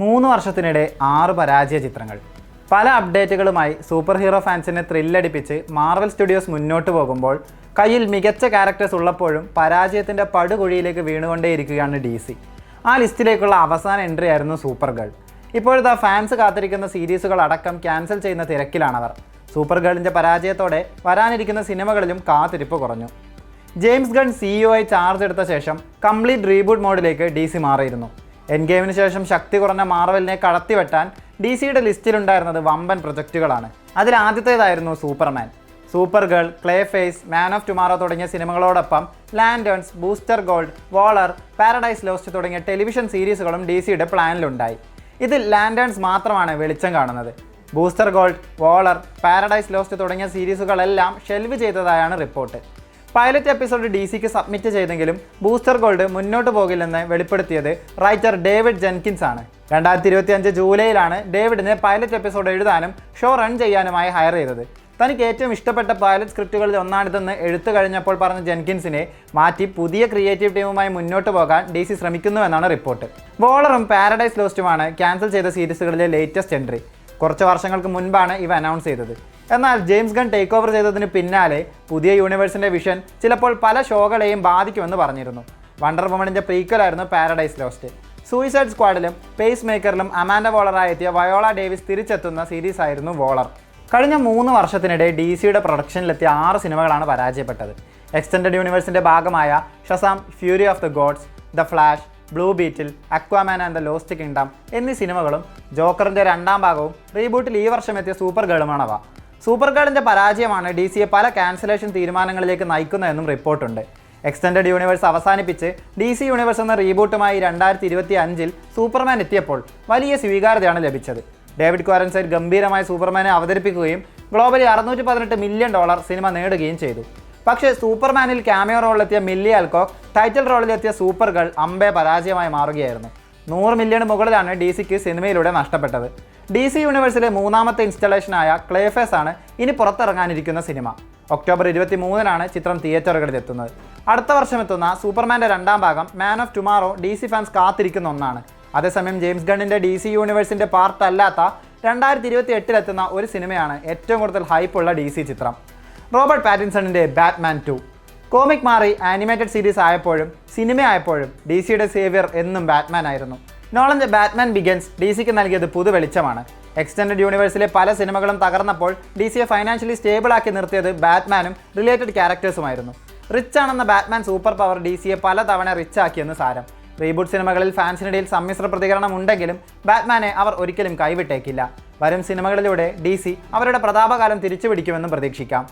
3 വർഷത്തിനിടെ 6 പരാജയ ചിത്രങ്ങൾ. പല അപ്ഡേറ്റുകളുമായി സൂപ്പർ ഹീറോ ഫാൻസിനെ ത്രില്ലടിപ്പിച്ച് മാർവൽ സ്റ്റുഡിയോസ് മുന്നോട്ട് പോകുമ്പോൾ കയ്യിൽ മികച്ച ക്യാരക്ടേഴ്സ് ഉള്ളപ്പോഴും പരാജയത്തിൻ്റെ പടുകുഴിയിലേക്ക് വീണുകൊണ്ടേയിരിക്കുകയാണ് DC. ആ ലിസ്റ്റിലേക്കുള്ള അവസാന എൻട്രി ആയിരുന്നു സൂപ്പർ ഗേൾ. ഇപ്പോഴത്തെ ഫാൻസ് കാത്തിരിക്കുന്ന സീരീസുകൾ അടക്കം ക്യാൻസൽ ചെയ്യുന്ന തിരക്കിലാണവർ. സൂപ്പർ ഗേളിൻ്റെ പരാജയത്തോടെ വരാനിരിക്കുന്ന സിനിമകളിലും കാത്തിരിപ്പ് കുറഞ്ഞു. ജെയിംസ് ഗൺ CEO ആയി ചാർജ് എടുത്ത ശേഷം കംപ്ലീറ്റ് റീബൂട്ട് മോഡിലേക്ക് DC മാറിയിരുന്നു. എൻഡ് ഗെയിമിന് ശേഷം ശക്തി കുറഞ്ഞ മാർവലിനെ കടത്തിവെട്ടാൻ DCയുടെ ലിസ്റ്റിലുണ്ടായിരുന്നത് വമ്പൻ പ്രൊജക്റ്റുകളാണ്. അതിൽ ആദ്യത്തേതായിരുന്നു Superman. Supergirl, Clayface, Man of Tomorrow തുടങ്ങിയ സിനിമകളോടൊപ്പം Lanterns, Booster Gold, Waller, Paradise Lost തുടങ്ങിയ ടെലിവിഷൻ സീരീസുകളും DCയുടെ പ്ലാനിലുണ്ടായി. ഇതിൽ ലാൻഡേൺസ് മാത്രമാണ് വെളിച്ചം കാണുന്നത്. Booster Gold, Waller, Paradise Lost തുടങ്ങിയ സീരീസുകളെല്ലാം ഷെൽവ് ചെയ്തതായാണ് റിപ്പോർട്ട്. പൈലറ്റ് എപ്പിസോഡ് DCക്ക് സബ്മിറ്റ് ചെയ്തെങ്കിലും ബൂസ്റ്റർ ഗോൾഡ് മുന്നോട്ട് പോകില്ലെന്ന് വെളിപ്പെടുത്തിയത് റൈറ്റർ ഡേവിഡ് ജെൻകിൻസ് ആണ്. 2025 ജൂലൈയിലാണ് ഡേവിഡിനെ പൈലറ്റ് എപ്പിസോഡ് എഴുതാനും ഷോ റൺ ചെയ്യാനുമായി ഹയർ ചെയ്തത്. തനിക്ക് ഏറ്റവും ഇഷ്ടപ്പെട്ട പൈലറ്റ് സ്ക്രിപ്റ്റുകളിൽ ഒന്നാണിതെന്ന് എഴുത്തു കഴിഞ്ഞപ്പോൾ പറഞ്ഞ ജെൻകിൻസിനെ മാറ്റി പുതിയ ക്രിയേറ്റീവ് ടീമുമായി മുന്നോട്ട് പോകാൻ DC ശ്രമിക്കുന്നുവെന്നാണ് റിപ്പോർട്ട്. വോളറും പാരഡൈസ് ലോസ്റ്റുമാണ് ക്യാൻസൽ ചെയ്ത സീരീസുകളിലെ ലേറ്റസ്റ്റ് എൻട്രി. കുറച്ച് വർഷങ്ങൾക്ക് മുൻപാണ് ഇവ അനൗൺസ് ചെയ്തത്. എന്നാൽ ജെയിംസ് ഗൺ ടേക്ക് ഓവർ ചെയ്തതിന് പിന്നാലെ പുതിയ യൂണിവേഴ്സിൻ്റെ വിഷൻ ചിലപ്പോൾ പല ഷോകളെയും ബാധിക്കുമെന്ന് പറഞ്ഞിരുന്നു. വണ്ടർ വുമണിൻ്റെ പ്രീക്വലായിരുന്നു പാരഡൈസ് ലോസ്റ്റ്. സൂയിസൈഡ് സ്ക്വാഡിലും പേസ് മേക്കറിലും അമാൻഡ വോളറായി എത്തിയ വയോള ഡേവിസ് തിരിച്ചെത്തുന്ന സീരീസ് ആയിരുന്നു വോളർ. കഴിഞ്ഞ 3 വർഷത്തിനിടെ DCയുടെ പ്രൊഡക്ഷനിലെത്തിയ 6 സിനിമകളാണ് പരാജയപ്പെട്ടത്. എക്സ്റ്റൻഡഡ് യൂണിവേഴ്സിൻ്റെ ഭാഗമായ Shazam, Fury of the Gods, the Flash, Blue Beetle, Aquaman and the Lost Kingdom എന്നീ സിനിമകളും ജോക്കറിൻ്റെ 2ാം ഭാഗവും റീബൂട്ടിൽ ഈ വർഷം എത്തിയ സൂപ്പർ ഗേളുമാണവ. സൂപ്പർ ഗേളിൻ്റെ പരാജയമാണ് DCയെ പല ക്യാൻസലേഷൻ തീരുമാനങ്ങളിലേക്ക് നയിക്കുന്നതെന്നും റിപ്പോർട്ടുണ്ട്. എക്സ്റ്റൻഡഡ് യൂണിവേഴ്സ് അവസാനിപ്പിച്ച് DC യൂണിവേഴ്സ് എന്ന റീബൂട്ടുമായി 2025 സൂപ്പർമാൻ എത്തിയപ്പോൾ വലിയ സ്വീകാര്യതയാണ് ലഭിച്ചത്. ഡേവിഡ് ക്വാരൻസൈറ്റ് ഗംഭീരമായി സൂപ്പർമാനെ അവതരിപ്പിക്കുകയും ഗ്ലോബലി $618 മില്യൺ സിനിമ നേടുകയും ചെയ്തു. പക്ഷേ സൂപ്പർമാനിൽ ക്യാമിയോ റോളിലെത്തിയ മില്ലി ആൽകോക്ക് ടൈറ്റിൽ റോളിലെത്തിയ സൂപ്പർ ഗേൾ അമ്പേ പരാജയമായി മാറുകയായിരുന്നു. 100 മില്യൺ മുകളിലാണ് DCക്ക് സിനിമയിലൂടെ നഷ്ടപ്പെട്ടത്. DC യൂണിവേഴ്സിലെ 3ാമത്തെ ഇൻസ്റ്റലേഷനായ ക്ലേഫേസ് ആണ് ഇനി പുറത്തിറങ്ങാനിരിക്കുന്ന സിനിമ. ഒക്ടോബർ 23-നാണ് ചിത്രം തിയേറ്ററുകളിൽ എത്തുന്നത്. അടുത്ത വർഷം എത്തുന്ന സൂപ്പർമാൻ്റെ 2ാം ഭാഗം Man of Tomorrow DC fans കാത്തിരിക്കുന്ന ഒന്നാണ്. അതേസമയം ജെയിംസ് ഗണ്ണിൻ്റെ DC യൂണിവേഴ്സിൻ്റെ പാർട്ട് അല്ലാത്ത 2028 എത്തുന്ന ഒരു സിനിമയാണ് ഏറ്റവും കൂടുതൽ ഹൈപ്പുള്ള DC ചിത്രം. റോബർട്ട് പാറ്റിൻസണിൻ്റെ ബാറ്റ്മാൻ 2. കോമിക് മാറി ആനിമേറ്റഡ് സീരീസ് ആയപ്പോഴും സിനിമ ആയപ്പോഴും DCയുടെ സേവിയർ എന്നും ബാറ്റ്മാൻ ആയിരുന്നു. നോളൻ്റെ ബാറ്റ്മാൻ ബിഗൻസ് DCക്ക് നൽകിയത് പുതുവെളിച്ചമാണ്. എക്സ്റ്റൻഡഡ് യൂണിവേഴ്സിലെ പല സിനിമകളും തകർന്നപ്പോൾ DCയെ ഫൈനാൻഷ്യലി സ്റ്റേബിളാക്കി നിർത്തിയത് ബാറ്റ്മാനും റിലേറ്റഡ് ക്യാരക്ടേഴ്സുമായിരുന്നു. റിച്ച് ആണെന്ന ബാറ്റ്മാൻ സൂപ്പർ പവർ DCയെ പലതവണ റിച്ച് ആക്കിയെന്ന് സാരം. റീബൂട്ട് സിനിമകളിൽ ഫാൻസിനിടയിൽ സമ്മിശ്ര പ്രതികരണം ഉണ്ടെങ്കിലും ബാറ്റ്മാനെ അവർ ഒരിക്കലും കൈവിട്ടേക്കില്ല. വരും സിനിമകളിലൂടെ DC അവരുടെ പ്രതാപകാലം തിരിച്ചുപിടിക്കുമെന്നും പ്രതീക്ഷിക്കാം.